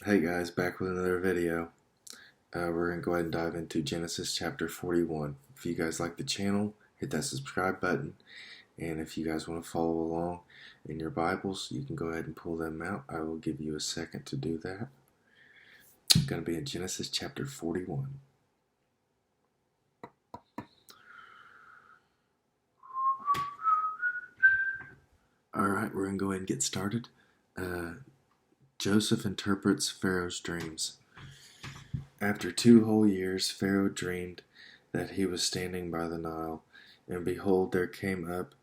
Hey guys, back with another video. We're going to go ahead and dive into Genesis chapter 41. If you guys like the channel, hit that subscribe button. And if you guys want to follow along in your Bibles, you can go ahead and pull them out. I will give you a second to do that. It's going to be in Genesis chapter 41. Alright, we're going to go ahead and get started. Joseph interprets Pharaoh's dreams. After 2 whole years, Pharaoh dreamed that he was standing by the Nile, and behold, there came up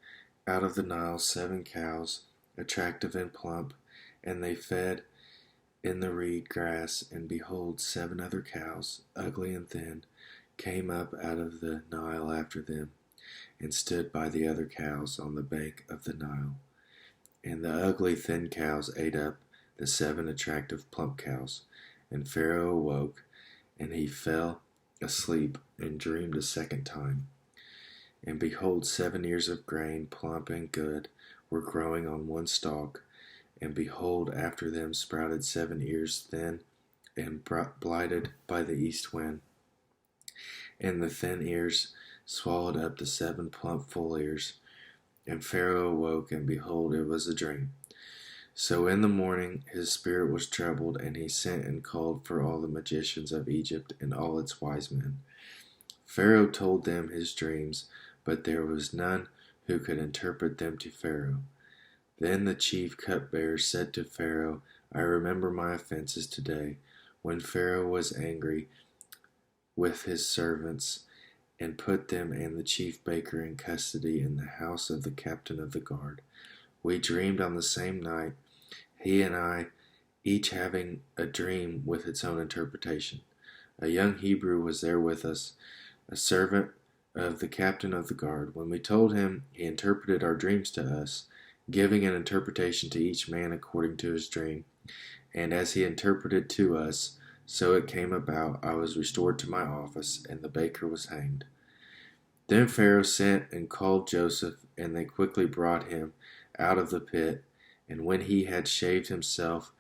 out of the Nile 7 cows, attractive and plump, and they fed in the reed grass, and behold, 7 other cows, ugly and thin, came up out of the Nile after them, and stood by the other cows on the bank of the Nile. And the ugly thin cows ate up the 7 attractive plump cows. And Pharaoh awoke, and he fell asleep, and dreamed a second time. And behold, 7 ears of grain, plump and good, were growing on one stalk. And behold, after them sprouted 7 ears, thin and blighted by the east wind. And the thin ears swallowed up the 7 plump full ears. And Pharaoh awoke, and behold, it was a dream. So in the morning his spirit was troubled, and he sent and called for all the magicians of Egypt and all its wise men. Pharaoh told them his dreams, but there was none who could interpret them to Pharaoh. Then the chief cupbearer said to Pharaoh, I remember my offenses today, when Pharaoh was angry with his servants, and put them and the chief baker in custody in the house of the captain of the guard. We dreamed on the same night, he and I, each having a dream with its own interpretation. A young Hebrew was there with us, a servant of the captain of the guard. When we told him, he interpreted our dreams to us, giving an interpretation to each man according to his dream. And as he interpreted to us, so it came about, I was restored to my office, and the baker was hanged. Then Pharaoh sent and called Joseph, and they quickly brought him out of the pit. And when he had shaved himself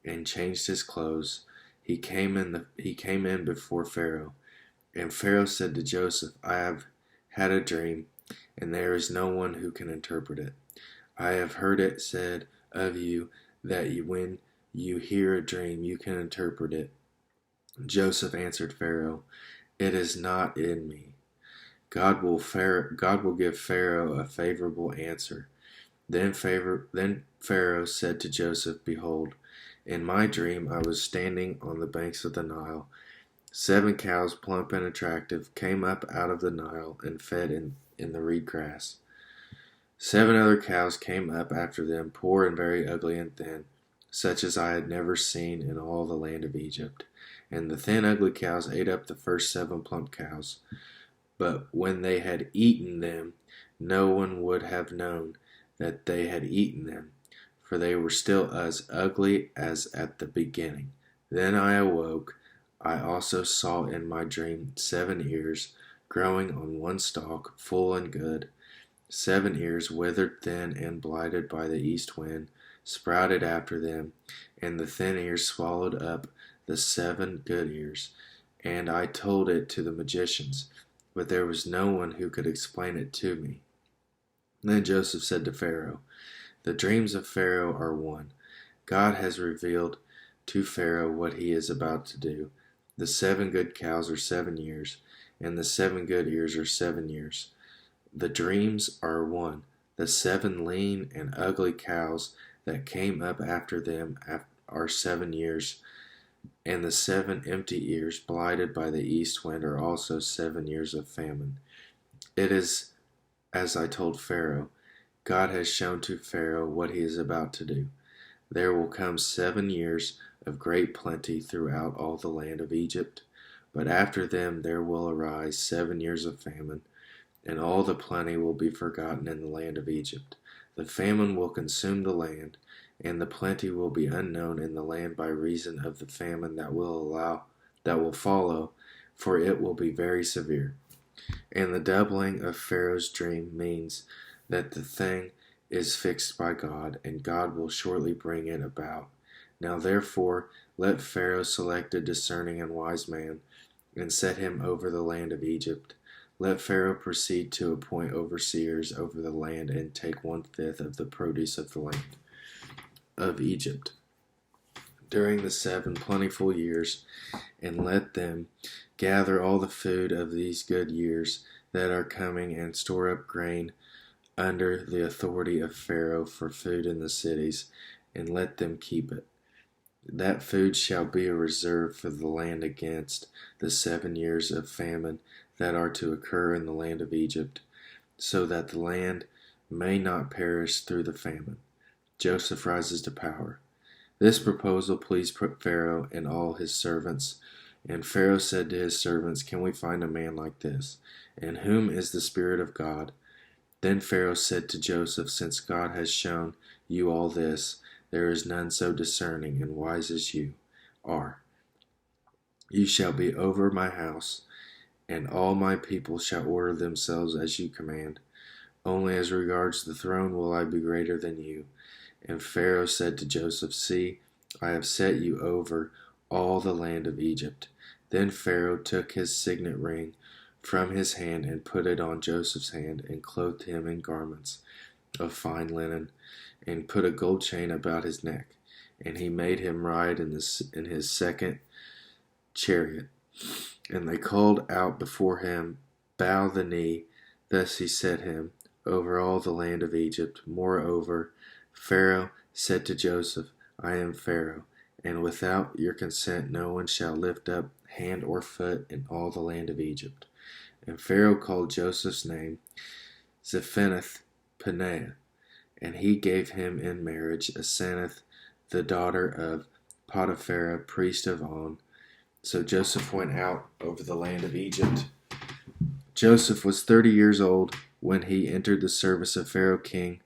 and changed his clothes, he came in before Pharaoh. And Pharaoh said to Joseph, I have had a dream, and there is no one who can interpret it. I have heard it said of you that when you hear a dream, you can interpret it. Joseph answered Pharaoh, it is not in me. God will give Pharaoh a favorable answer. Then Pharaoh said to Joseph, behold, in my dream I was standing on the banks of the Nile. 7 cows, plump and attractive, came up out of the Nile and fed in the reed grass. 7 other cows came up after them, poor and very ugly and thin, such as I had never seen in all the land of Egypt. And the thin, ugly cows ate up the first 7 plump cows. But when they had eaten them, no one would have known that they had eaten them, for they were still as ugly as at the beginning. Then I awoke. I also saw in my dream 7 ears growing on one stalk, full and good. 7 ears, withered, thin, and blighted by the east wind, sprouted after them, and the thin ears swallowed up the 7 good ears. And I told it to the magicians, but there was no one who could explain it to me. Then Joseph said to Pharaoh, the dreams of Pharaoh are one. God has revealed to Pharaoh what he is about to do. The 7 good cows are 7 years, and the 7 good ears are 7 years. The dreams are one. The 7 lean and ugly cows that came up after them are 7 years, and the 7 empty ears, blighted by the east wind, are also 7 years of famine. It is as I told Pharaoh. God has shown to Pharaoh what he is about to do. There will come 7 years of great plenty throughout all the land of Egypt, but after them there will arise 7 years of famine, and all the plenty will be forgotten in the land of Egypt. The famine will consume the land, and the plenty will be unknown in the land by reason of the famine that will follow, for it will be very severe. And the doubling of Pharaoh's dream means that the thing is fixed by God, and God will shortly bring it about. Now therefore, Let Pharaoh select a discerning and wise man, and set him over the land of Egypt. Let Pharaoh proceed to appoint overseers over the land, and take 1/5 of the produce of the land of Egypt during the 7 plentiful years, and let them gather all the food of these good years that are coming, and store up grain under the authority of Pharaoh for food in the cities, and let them keep it. That food shall be a reserve for the land against the 7 years of famine that are to occur in the land of Egypt, so that the land may not perish through the famine. Joseph rises to power. This proposal pleased Pharaoh and all his servants. And Pharaoh said to his servants, "Can we find a man like this, in whom is the Spirit of God?" Then Pharaoh said to Joseph, "Since God has shown you all this, there is none so discerning and wise as you are. You shall be over my house, and all my people shall order themselves as you command. Only as regards the throne will I be greater than you." And Pharaoh said to Joseph, "See, I have set you over all the land of Egypt." Then Pharaoh took his signet ring from his hand and put it on Joseph's hand, and clothed him in garments of fine linen, and put a gold chain about his neck. And he made him ride in his second chariot. And they called out before him, "Bow the knee." Thus he set him over all the land of Egypt. Moreover, Pharaoh said to Joseph, "I am Pharaoh, and without your consent no one shall lift up hand or foot in all the land of Egypt." And Pharaoh called Joseph's name Zephanath-Paneah, and he gave him in marriage Asenath, the daughter of Potiphar, priest of On. So Joseph went out over the land of Egypt. Joseph was 30 years old when he entered the service of Pharaoh king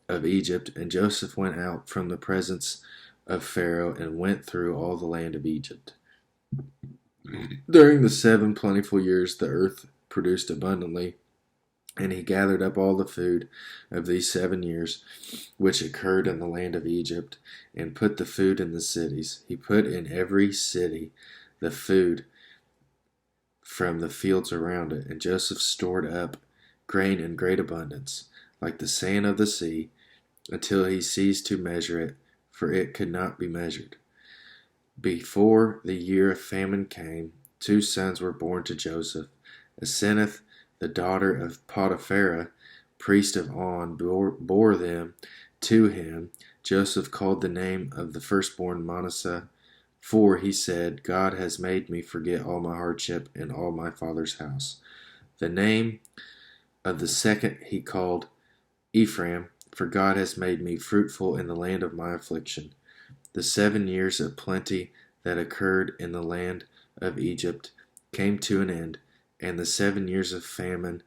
of Egypt, and Joseph went out from the presence of Pharaoh and went through all the land of Egypt. During the 7 plentiful years the earth produced abundantly, and he gathered up all the food of these 7 years which occurred in the land of Egypt, and put the food in the cities. He put in every city the food from the fields around it, and Joseph stored up grain in great abundance, like the sand of the sea, until he ceased to measure it, for it could not be measured. Before the year of famine came, 2 sons were born to Joseph. Asenath, the daughter of Potiphar, priest of On, bore them to him. Joseph called the name of the firstborn Manasseh, for he said, "God has made me forget all my hardship and all my father's house." The name of the second he called Ephraim, for God has made me fruitful in the land of my affliction. The 7 years of plenty that occurred in the land of Egypt came to an end, and the 7 years of famine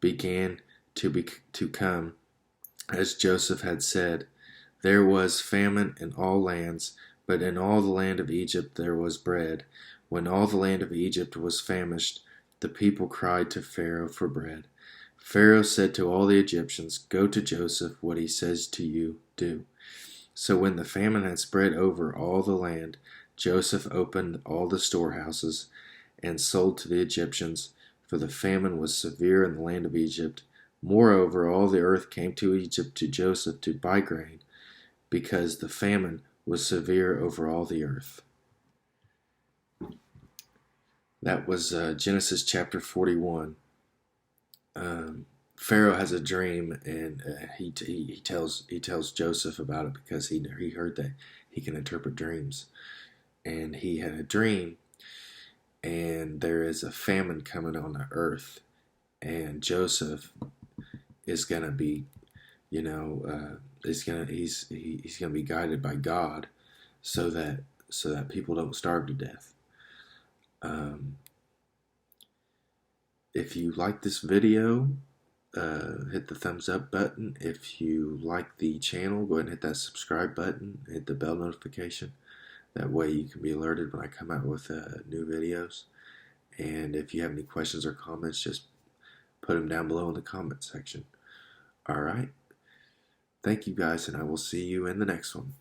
began to come, as Joseph had said. There was famine in all lands, but in all the land of Egypt there was bread. When all the land of Egypt was famished, the people cried to Pharaoh for bread. Pharaoh said to all the Egyptians, "Go to Joseph, what he says to you, do." So when the famine had spread over all the land, Joseph opened all the storehouses and sold to the Egyptians, for the famine was severe in the land of Egypt. Moreover, all the earth came to Egypt to Joseph to buy grain, because the famine was severe over all the earth. That was Genesis chapter 41. Pharaoh has a dream, and he tells Joseph about it because he heard that he can interpret dreams. And he had a dream, and there is a famine coming on the earth, and Joseph is gonna be, he's gonna be guided by God, so that people don't starve to death. If you like this video, hit the thumbs up button. If you like the channel, go ahead and hit that subscribe button, hit the bell notification. That way you can be alerted when I come out with new videos. And if you have any questions or comments, just put them down below in the comment section. Alright, thank you guys, and I will see you in the next one.